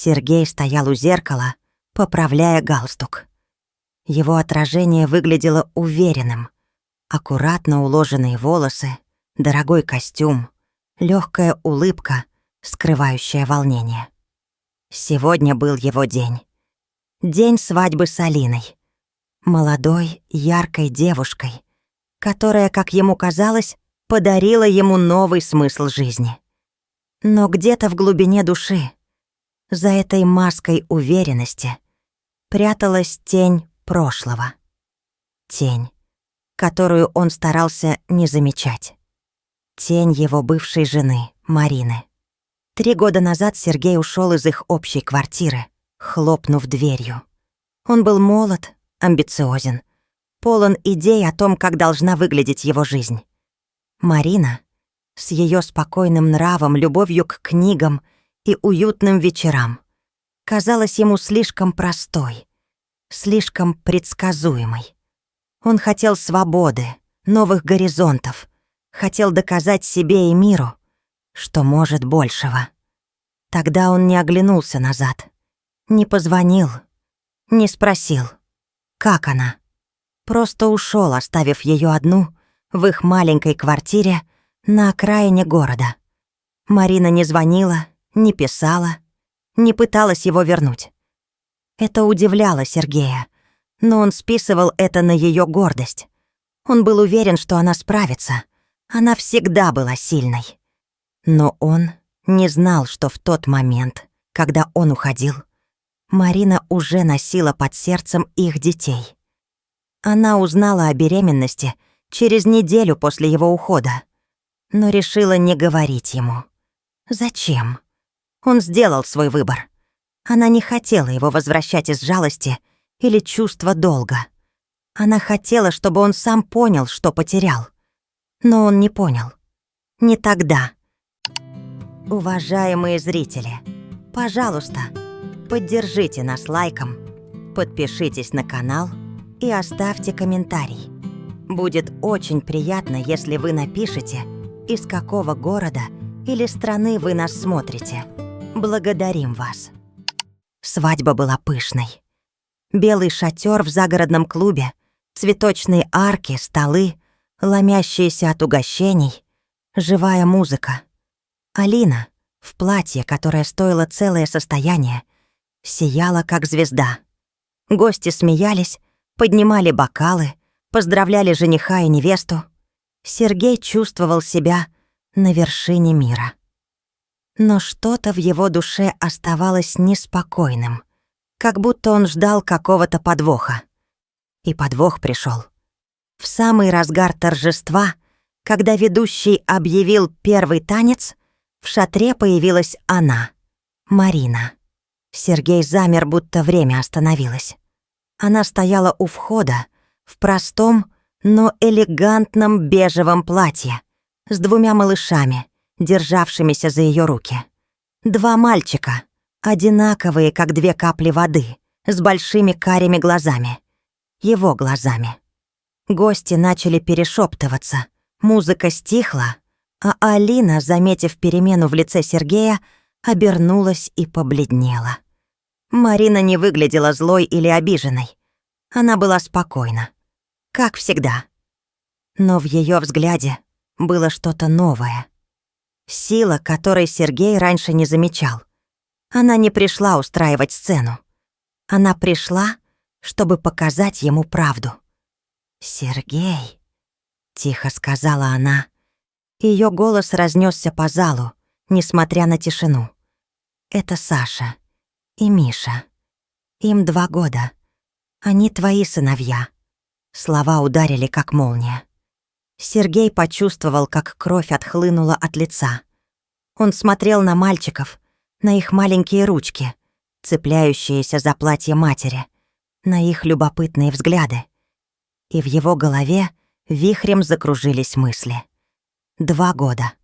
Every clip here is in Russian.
Сергей стоял у зеркала, поправляя галстук. Его отражение выглядело уверенным. Аккуратно уложенные волосы, дорогой костюм, легкая улыбка, скрывающая волнение. Сегодня был его день. День свадьбы с Алиной. Молодой, яркой девушкой, которая, как ему казалось, подарила ему новый смысл жизни. Но где-то в глубине души, за этой маской уверенности, пряталась тень прошлого. Тень, которую он старался не замечать. Тень его бывшей жены, Марины. 3 года назад Сергей ушел из их общей квартиры, хлопнув дверью. Он был молод, амбициозен, полон идей о том, как должна выглядеть его жизнь. Марина, с ее спокойным нравом, любовью к книгам и уютным вечерам, казалась ему слишком простой, слишком предсказуемой. Он хотел свободы, новых горизонтов, хотел доказать себе и миру, что может большего. Тогда он не оглянулся назад, не позвонил, не спросил, как она. Просто ушел, оставив ее одну в их маленькой квартире на окраине города. Марина не звонила, не писала, не пыталась его вернуть. Это удивляло Сергея, но он списывал это на ее гордость. Он был уверен, что она справится. Она всегда была сильной. Но он не знал, что в тот момент, когда он уходил, Марина уже носила под сердцем их детей. Она узнала о беременности через неделю после его ухода, но решила не говорить ему. Зачем? Он сделал свой выбор. Она не хотела его возвращать из жалости или чувства долга. Она хотела, чтобы он сам понял, что потерял. Но он не понял. Не тогда. Уважаемые зрители, пожалуйста, поддержите нас лайком, подпишитесь на канал и оставьте комментарий. Будет очень приятно, если вы напишете, из какого города или страны вы нас смотрите. Благодарим вас. Свадьба была пышной. Белый шатер в загородном клубе, цветочные арки, столы, ломящиеся от угощений, живая музыка. Алина, в платье, которое стоило целое состояние, сияла как звезда. Гости смеялись, поднимали бокалы, поздравляли жениха и невесту. Сергей чувствовал себя на вершине мира. Но что-то в его душе оставалось неспокойным, как будто он ждал какого-то подвоха. И подвох пришел. В самый разгар торжества, когда ведущий объявил первый танец, в шатре появилась она, Марина. Сергей замер, будто время остановилось. Она стояла у входа в простом, но элегантном бежевом платье с 2 малышами, державшимися за ее руки. 2 мальчика, одинаковые, как 2 капли воды, с большими карими глазами. Его глазами. Гости начали перешептываться, музыка стихла, а Алина, заметив перемену в лице Сергея, обернулась и побледнела. Марина не выглядела злой или обиженной. Она была спокойна, как всегда. Но в ее взгляде было что-то новое. Сила, которой Сергей раньше не замечал. Она не пришла устраивать сцену. Она пришла, чтобы показать ему правду. «Сергей», — тихо сказала она. Ее голос разнесся по залу, несмотря на тишину. «Это Саша и Миша. Им 2 года. Они твои сыновья». Слова ударили, как молния. Сергей почувствовал, как кровь отхлынула от лица. Он смотрел на мальчиков, на их маленькие ручки, цепляющиеся за платье матери, на их любопытные взгляды. И в его голове вихрем закружились мысли. 2 года.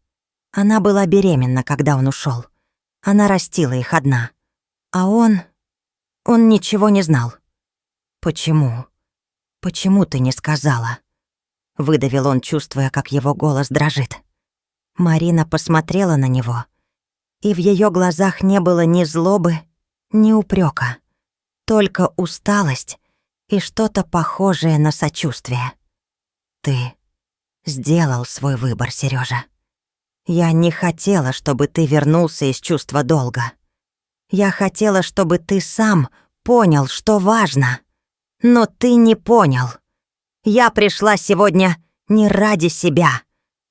Она была беременна, когда он ушел. Она растила их одна. А он ничего не знал. «Почему? Почему ты не сказала?» Выдавил он, чувствуя, как его голос дрожит. Марина посмотрела на него, и в ее глазах не было ни злобы, Ни упрека, только усталость и что-то похожее на сочувствие. Ты сделал свой выбор, Сережа. Я не хотела, чтобы ты вернулся из чувства долга. Я хотела, чтобы ты сам понял, что важно. Но ты не понял. Я пришла сегодня не ради себя,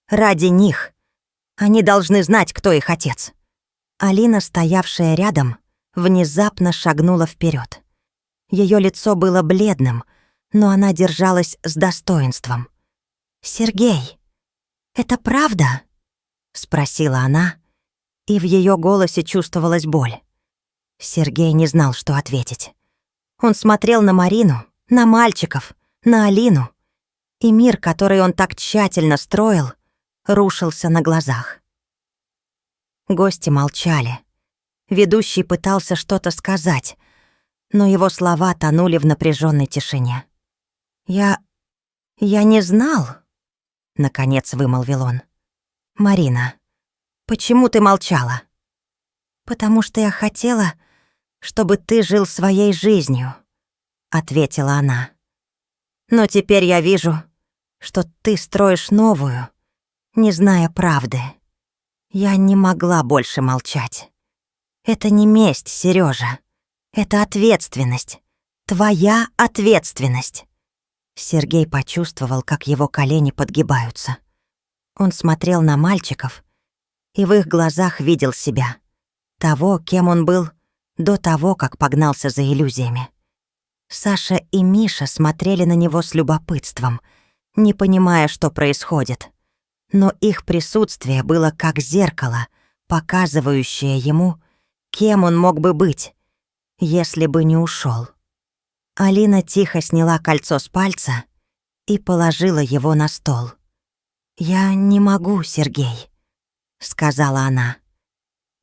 ради них. Они должны знать, кто их отец. Алина, стоявшая рядом, внезапно шагнула вперед. Ее лицо было бледным, но она держалась с достоинством. «Сергей, это правда?» — спросила она, и в ее голосе чувствовалась боль. Сергей не знал, что ответить. Он смотрел на Марину, на мальчиков, на Алину, и мир, который он так тщательно строил, рушился на глазах. Гости молчали. Ведущий пытался что-то сказать, но его слова тонули в напряженной тишине. Я не знал», — наконец вымолвил он. «Марина, почему ты молчала?» «Потому что я хотела, чтобы ты жил своей жизнью», — ответила она. «Но теперь я вижу, что ты строишь новую, не зная правды. Я не могла больше молчать. Это не месть, Сережа. Это ответственность. Твоя ответственность». Сергей почувствовал, как его колени подгибаются. Он смотрел на мальчиков и в их глазах видел себя, того, кем он был до того, как погнался за иллюзиями. Саша и Миша смотрели на него с любопытством, не понимая, что происходит. Но их присутствие было как зеркало, показывающее ему, кем он мог бы быть, если бы не ушел. Алина тихо сняла кольцо с пальца и положила его на стол. «Я не могу, Сергей», — сказала она.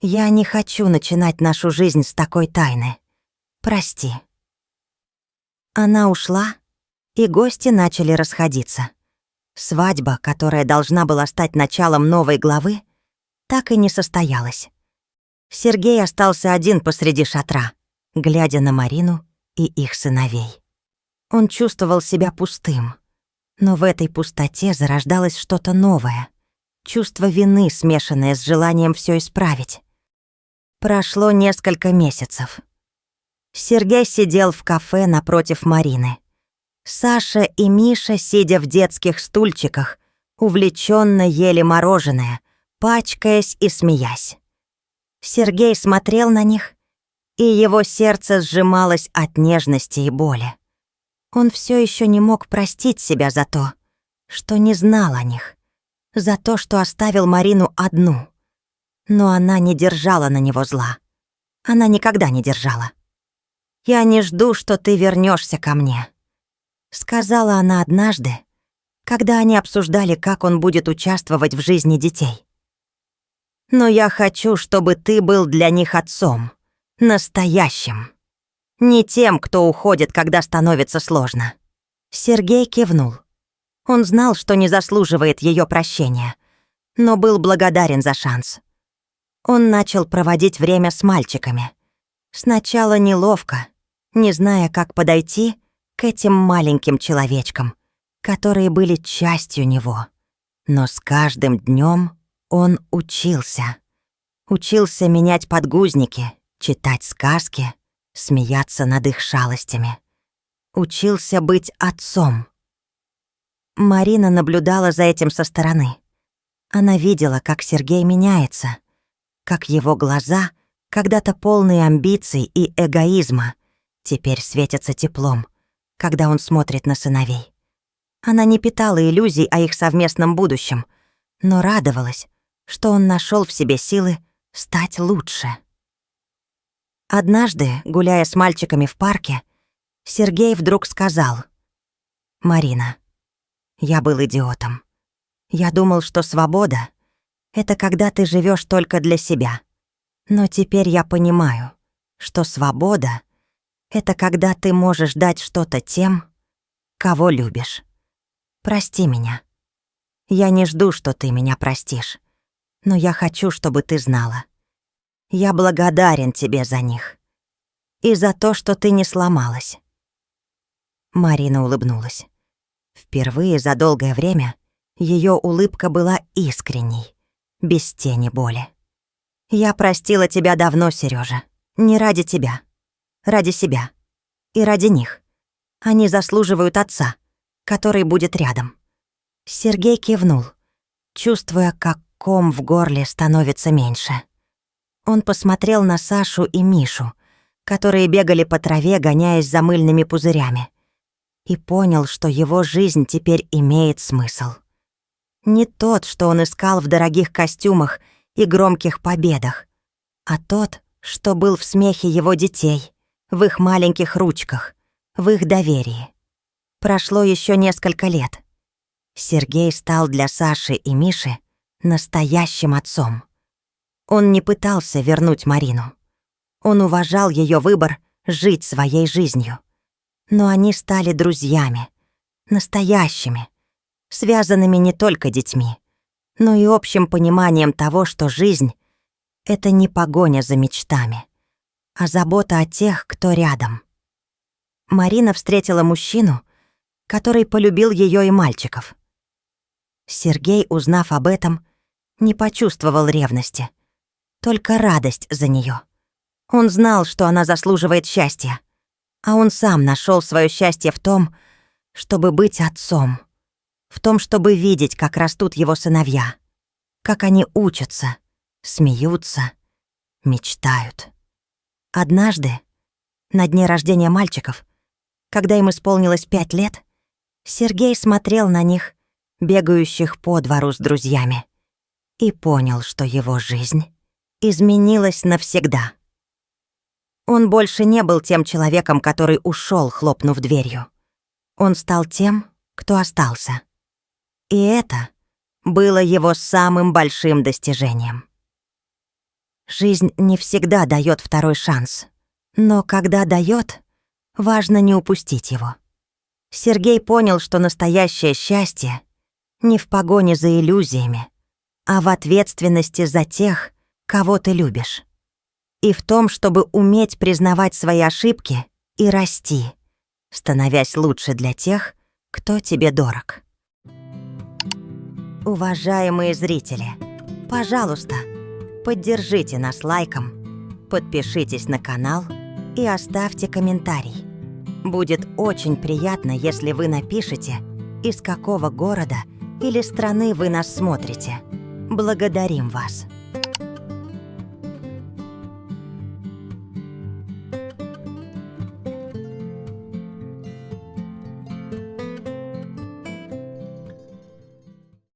«Я не хочу начинать нашу жизнь с такой тайны. Прости». Она ушла, и гости начали расходиться. Свадьба, которая должна была стать началом новой главы, так и не состоялась. Сергей остался один посреди шатра, глядя на Марину и их сыновей. Он чувствовал себя пустым, но в этой пустоте зарождалось что-то новое, чувство вины, смешанное с желанием все исправить. Прошло несколько месяцев. Сергей сидел в кафе напротив Марины. Саша и Миша, сидя в детских стульчиках, увлеченно ели мороженое, пачкаясь и смеясь. Сергей смотрел на них, и его сердце сжималось от нежности и боли. Он все еще не мог простить себя за то, что не знал о них, за то, что оставил Марину одну. Но она не держала на него зла. Она никогда не держала. «Я не жду, что ты вернешься ко мне», — сказала она однажды, когда они обсуждали, как он будет участвовать в жизни детей. «Но я хочу, чтобы ты был для них отцом, настоящим, не тем, кто уходит, когда становится сложно». Сергей кивнул. Он знал, что не заслуживает ее прощения, но был благодарен за шанс. Он начал проводить время с мальчиками. Сначала неловко, не зная, как подойти к этим маленьким человечкам, которые были частью него. Но с каждым днем он учился. Учился менять подгузники, читать сказки, смеяться над их шалостями. Учился быть отцом. Марина наблюдала за этим со стороны. Она видела, как Сергей меняется, как его глаза, когда-то полные амбиций и эгоизма, теперь светятся теплом, когда он смотрит на сыновей. Она не питала иллюзий о их совместном будущем, но радовалась, что он нашел в себе силы стать лучше. Однажды, гуляя с мальчиками в парке, Сергей вдруг сказал: «Марина, я был идиотом. Я думал, что свобода — это когда ты живешь только для себя. Но теперь я понимаю, что свобода — это когда ты можешь дать что-то тем, кого любишь. Прости меня. Я не жду, что ты меня простишь, но я хочу, чтобы ты знала. Я благодарен тебе за них. и за то, что ты не сломалась». Марина улыбнулась. Впервые за долгое время ее улыбка была искренней, без тени боли. «Я простила тебя давно, Сережа. Не ради тебя. Ради себя. И ради них. Они заслуживают отца, который будет рядом». Сергей кивнул, чувствуя, как ком в горле становится меньше. Он посмотрел на Сашу и Мишу, которые бегали по траве, гоняясь за мыльными пузырями, и понял, что его жизнь теперь имеет смысл. Не тот, что он искал в дорогих костюмах и громких победах, а тот, что был в смехе его детей, в их маленьких ручках, в их доверии. Прошло еще несколько лет. Сергей стал для Саши и Миши настоящим отцом. Он не пытался вернуть Марину. Он уважал ее выбор жить своей жизнью. Но они стали друзьями, настоящими, связанными не только детьми, но и общим пониманием того, что жизнь — это не погоня за мечтами, а забота о тех, кто рядом. Марина встретила мужчину, который полюбил ее и мальчиков. Сергей, узнав об этом, не почувствовал ревности, только радость за нее. Он знал, что она заслуживает счастья, а он сам нашел свое счастье в том, чтобы быть отцом, в том, чтобы видеть, как растут его сыновья, как они учатся, смеются, мечтают. Однажды, на дне рождения мальчиков, когда им исполнилось 5 лет, Сергей смотрел на них, бегающих по двору с друзьями, и понял, что его жизнь изменилась навсегда. Он больше не был тем человеком, который ушел, хлопнув дверью. Он стал тем, кто остался. И это было его самым большим достижением. Жизнь не всегда дает второй шанс, но когда дает, важно не упустить его. Сергей понял, что настоящее счастье не в погоне за иллюзиями, а в ответственности за тех, кого ты любишь. И в том, чтобы уметь признавать свои ошибки и расти, становясь лучше для тех, кто тебе дорог. Уважаемые зрители, пожалуйста, поддержите нас лайком, подпишитесь на канал и оставьте комментарий. Будет очень приятно, если вы напишите, из какого города или страны вы нас смотрите. Благодарим вас!